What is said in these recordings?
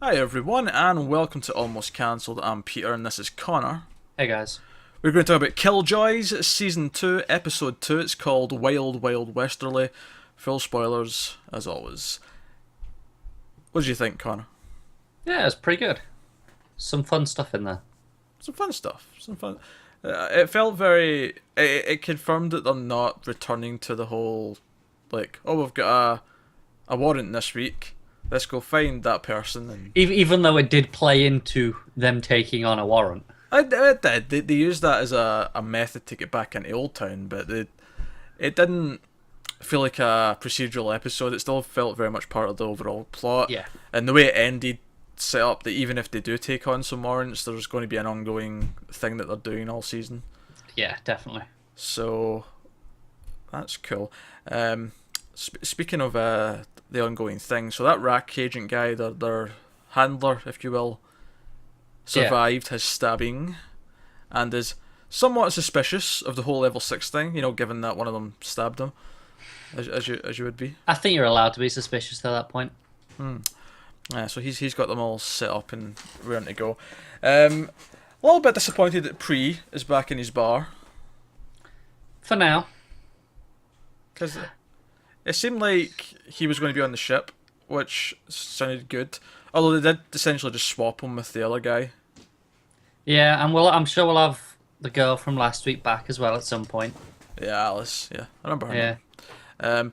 Hi everyone, and welcome to Almost Cancelled. I'm Peter, and this is Connor. Hey guys. We're going to talk about Killjoys, Season 2, Episode 2. It's called Wild Wild Westerley. Full spoilers, as always. What did you think, Connor? Yeah, it's pretty good. Some fun stuff in there. Some fun stuff. Some fun. It felt very... It confirmed that they're not returning to the whole... Like, oh, we've got a warrant this week. Let's go find that person. And Even though it did play into them taking on a warrant. it did. They used that as a method to get back into Old Town, but it didn't feel like a procedural episode. It still felt very much part of the overall plot. Yeah. And the way it ended set up that even if they do take on some warrants, there's going to be an ongoing thing that they're doing all season. Yeah, definitely. So that's cool. Speaking of the ongoing thing, so that rack agent guy, their handler, if you will, survived his stabbing and is somewhat suspicious of the whole level 6 thing, you know, given that one of them stabbed him, as you would be. I think you're allowed to be suspicious at that point. So he's got them all set up and ready to go. A little bit disappointed that Pre is back in his bar. For now. Because it seemed like he was going to be on the ship, which sounded good. Although they did essentially just swap him with the other guy. Yeah, and I'm sure we'll have the girl from last week back as well at some point. Yeah, Alice. Yeah, I remember her Yeah. name.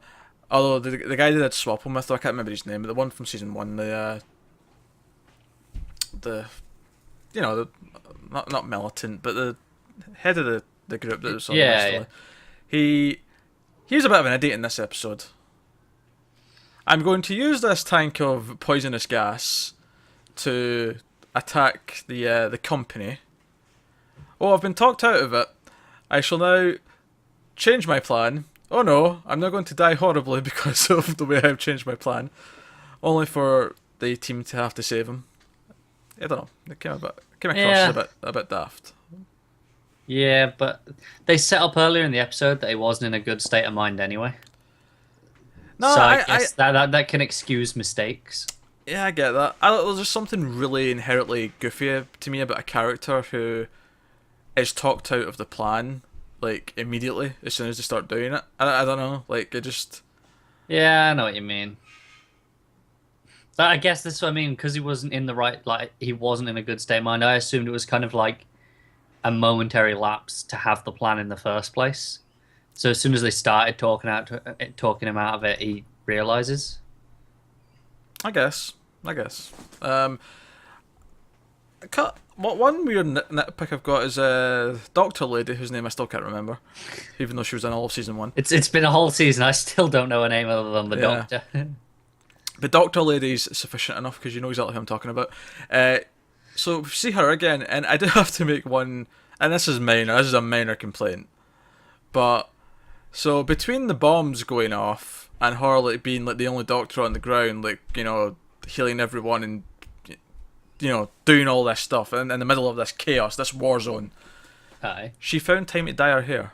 Although the guy they did swap him with, though, I can't remember his name, but the one from season 1, the you know, the not militant, but the head of the group that was on Yeah. He was a bit of an idiot in this episode. I'm going to use this tank of poisonous gas to attack the company. Oh, I've been talked out of it. I shall now change my plan. Oh no, I'm not going to die horribly because of the way I've changed my plan. Only for the team to have to save him. I don't know. It came across as a bit daft. Yeah, but they set up earlier in the episode that he wasn't in a good state of mind anyway. No, so I guess that can excuse mistakes. Yeah, I get that. There's just something really inherently goofy to me about a character who is talked out of the plan, like, immediately, as soon as they start doing it. I don't know, like, it just... Yeah, I know what you mean. But I guess this is what I mean, because he wasn't in the right, like, he wasn't in a good state of mind. I assumed it was kind of like a momentary lapse to have the plan in the first place. So as soon as they started talking him out of it, he realizes. I guess. One weird nitpick I've got is Doctor Lady, whose name I still can't remember, even though she was in all of season 1. It's been a whole season. I still don't know her name other than the Doctor. The Doctor Lady's sufficient enough because you know exactly who I'm talking about. So see her again, and I do have to make one, and this is minor. This is a minor complaint, but so between the bombs going off and her like being like the only doctor on the ground, like, you know, healing everyone and, you know, doing all this stuff, and in the middle of this chaos, this war zone, Hi. she found time to dye her hair.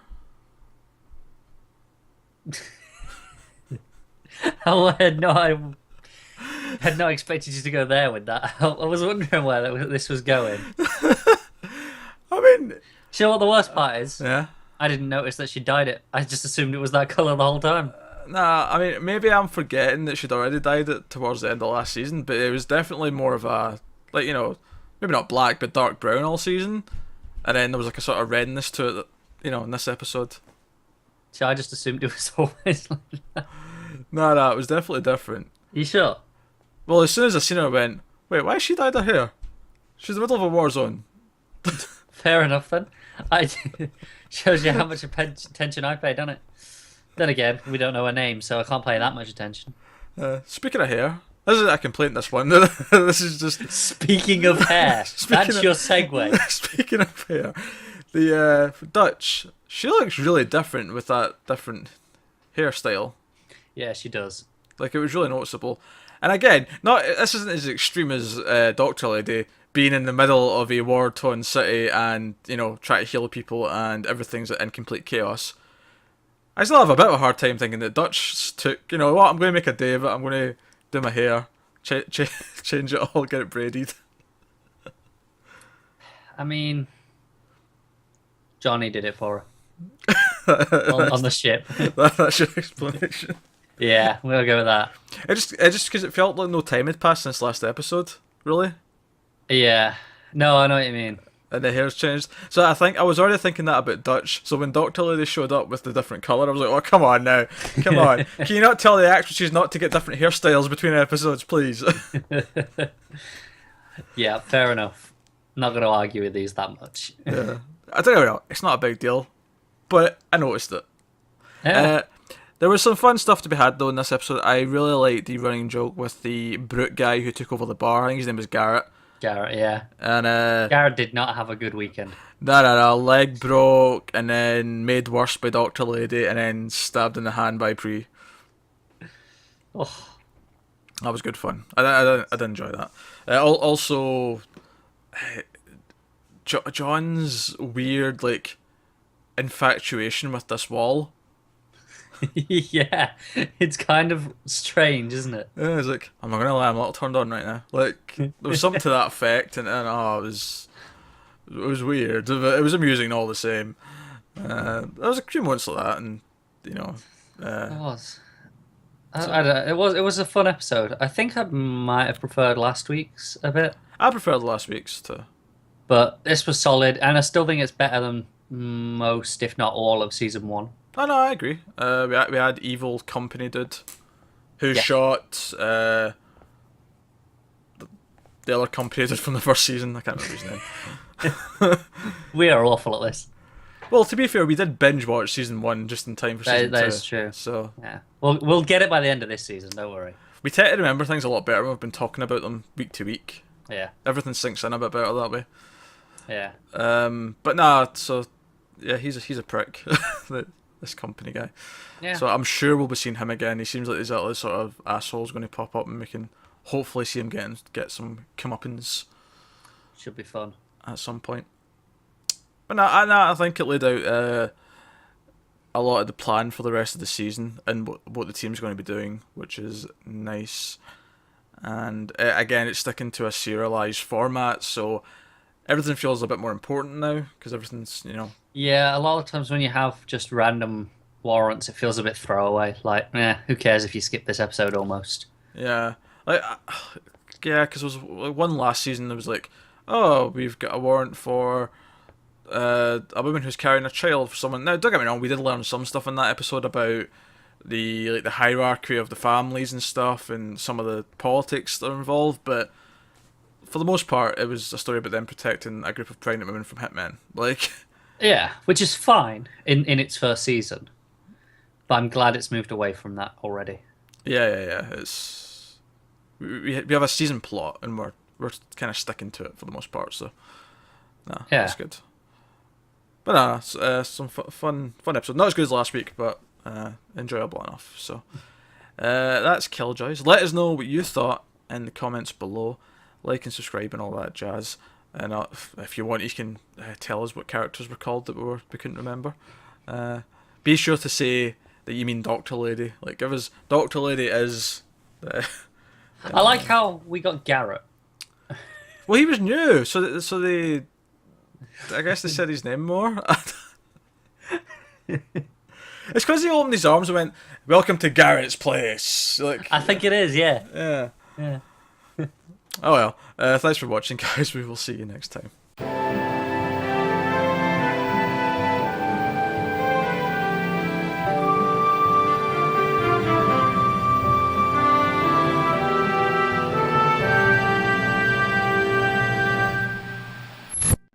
I had not expected you to go there with that. I was wondering where this was going. I mean, You know what the worst part is? yeah. I didn't notice that she dyed it. I just assumed it was that colour the whole time. Nah, I mean, maybe I'm forgetting that she'd already dyed it towards the end of last season, but it was definitely more of a, like, you know, maybe not black, but dark brown all season. And then there was like a sort of redness to it, that, you know, in this episode. So I just assumed it was always like that. No, it was definitely different. You sure? Well, as soon as I seen her, I went, wait, why has she dyed her hair? She's in the middle of a war zone. Fair enough then. Shows you how much attention I paid on it. Then again, we don't know her name, so I can't pay that much attention. Speaking of hair, this isn't a complaint, this one. This is just... Speaking of hair, that's your segue. Speaking of hair, the Dutch, she looks really different with that different hairstyle. Yeah, she does. Like, it was really noticeable. And again, this isn't as extreme as Doctor Lady being in the middle of a war-torn city and, you know, trying to heal people and everything's in complete chaos. I still have a bit of a hard time thinking that Dutch took, you know what, I'm going to make a day of it, I'm going to do my hair, Change it all, get it braided. I mean, Johnny did it for her on the ship. That's your explanation. Yeah, we'll go with that. It just because it felt like no time had passed since last episode, really. Yeah. No, I know what you mean. And the hair's changed. So I think I was already thinking that about Dutch. So when Dr. Lady showed up with the different colour, I was like, oh, come on now. Come on. Can you not tell the actresses not to get different hairstyles between episodes, please? Yeah, fair enough. Not going to argue with these that much. Yeah. I don't know, it's not a big deal. But I noticed it. Yeah. There was some fun stuff to be had, though, in this episode. I really liked the running joke with the brute guy who took over the bar. I think his name was Garrett. Garrett, yeah. And Garrett did not have a good weekend. No, leg broke, and then made worse by Dr. Lady, and then stabbed in the hand by Pre. Oh. That was good fun. I did enjoy that. Also, John's weird, like, infatuation with this wall. Yeah, it's kind of strange, isn't it? Yeah, it's like, I'm not gonna lie, I'm a little turned on right now. Like, there was something to that effect, and it was weird, but it was amusing all the same. There was a few moments like that, and you know, It was. I don't know, it was a fun episode. I think I might have preferred last week's a bit, I preferred last week's too. but this was solid, and I still think it's better than most, if not all, of season 1. Oh no, I agree. We had evil company dude who Yeah. shot the other company dude from the first season. I can't remember his name. We are awful at this. Well, to be fair, we did binge watch season 1 just in time for season 2. That is true. So Yeah, we'll get it by the end of this season. Don't worry. we tend to remember things a lot better when we've been talking about them week to week. Yeah, Everything sinks in a bit better that way. yeah. But nah, so yeah, he's a prick. This company guy. Yeah. So I'm sure we'll be seeing him again. He seems like he's that sort of asshole's going to pop up, and we can hopefully see him get some comeuppance Should be fun. at some point. But I think it laid out a lot of the plan for the rest of the season and what the team's going to be doing, which is nice. And again, it's sticking to a serialized format, so everything feels a bit more important now because everything's, you know. Yeah, a lot of times when you have just random warrants, it feels a bit throwaway. Like, who cares if you skip this episode almost? Yeah, like yeah, because there was one last season that was like, oh, we've got a warrant for a woman who's carrying a child for someone. Now, don't get me wrong, we did learn some stuff in that episode about the hierarchy of the families and stuff, and some of the politics that are involved. But for the most part, it was a story about them protecting a group of pregnant women from hitmen. Like, Yeah, which is fine in its first season. But I'm glad it's moved away from that already. yeah. It's we have a season plot, and we're kind of sticking to it for the most part. So, nah, Yeah. that's good. But some fun episode. Not as good as last week, but enjoyable enough. So, that's Killjoys. Let us know what you thought in the comments below. Like and subscribe and all that jazz. And if you want, you can tell us what characters were called that we couldn't remember. Be sure to say that you mean Dr. Lady. Like, give us Dr. Lady is. I like how we got Garrett. Well, he was new, so they. I guess they said his name more. It's because he opened his arms and went, "Welcome to Garrett's place." Like, I think it is, yeah. yeah. Yeah. Oh well. Thanks for watching, guys. We will see you next time.